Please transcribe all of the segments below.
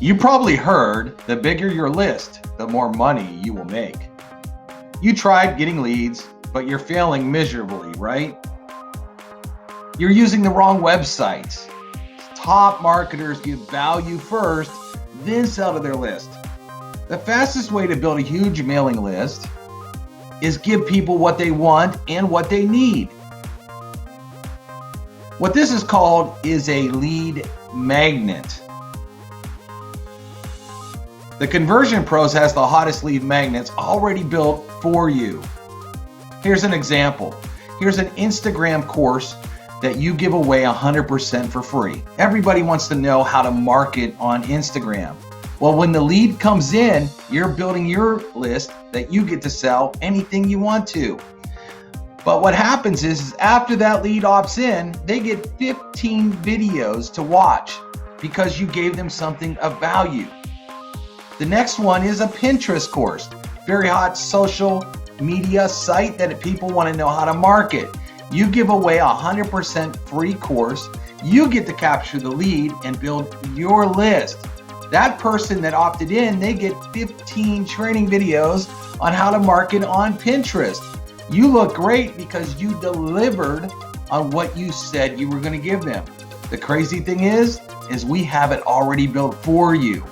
You probably heard, the bigger your list, the more money you will make. You tried getting leads, but you're failing miserably, right? You're using the wrong websites. Top marketers give value first, then sell to their list. The fastest way to build a huge mailing list is give people what they want and what they need. What this is called is a lead magnet. The Conversion Pros has the hottest lead magnets already built for you. Here's an example. Here's an Instagram course that you give away 100% for free. Everybody wants to know how to market on Instagram. Well, when the lead comes in, you're building your list that you get to sell anything you want to. But what happens is after that lead opts in, they get 15 videos to watch because you gave them something of value. The next one is a Pinterest course, very hot social media site that people want to know how to market. You give away 100% free course. You get to capture the lead and build your list. That person that opted in, they get 15 training videos on how to market on Pinterest. You look great because you delivered on what you said you were going to give them. The crazy thing is we have it already built for you.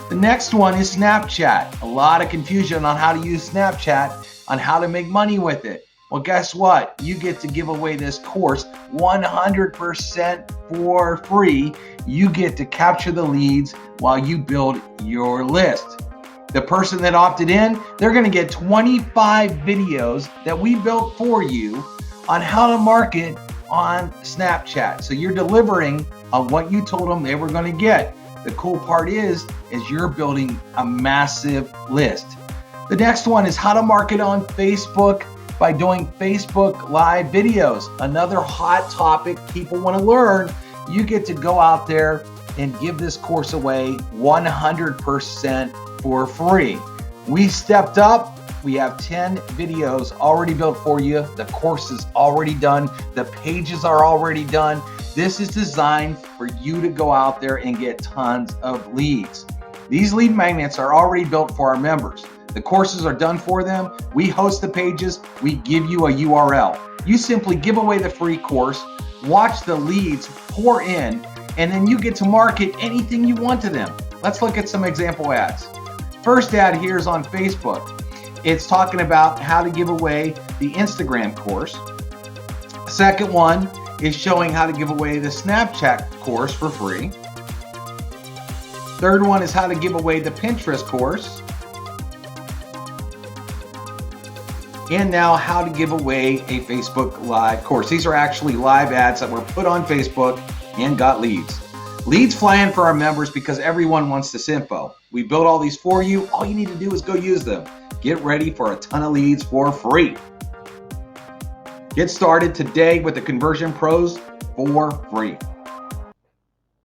The next one is Snapchat. A lot of confusion on how to use Snapchat, on how to make money with it. Well, guess what? You get to give away this course 100% for free. You get to capture the leads while you build your list. The person that opted in, they're going to get 25 videos that we built for you on how to market on Snapchat. So you're delivering on what you told them they were going to get. The cool part is you're building a massive list. The next one is how to market on Facebook by doing Facebook Live videos. Another hot topic people want to learn. You get to go out there and give this course away 100% for free. We stepped up. We have 10 videos already built for you. The course is already done. The pages are already done. This is designed for you to go out there and get tons of leads. These lead magnets are already built for our members. The courses are done for them. We host the pages. We give you a URL. You simply give away the free course, watch the leads pour in, and then you get to market anything you want to them. Let's look at some example ads. First ad here is on Facebook. It's talking about how to give away the Instagram course. Second one is showing how to give away the Snapchat course for free. Third one is how to give away the Pinterest course. And now how to give away a Facebook Live course. These are actually live ads that were put on Facebook and got leads. Leads fly in for our members because everyone wants this info. We built all these for you. All you need to do is go use them. Get ready for a ton of leads for free. Get started today with the Conversion Pros for free.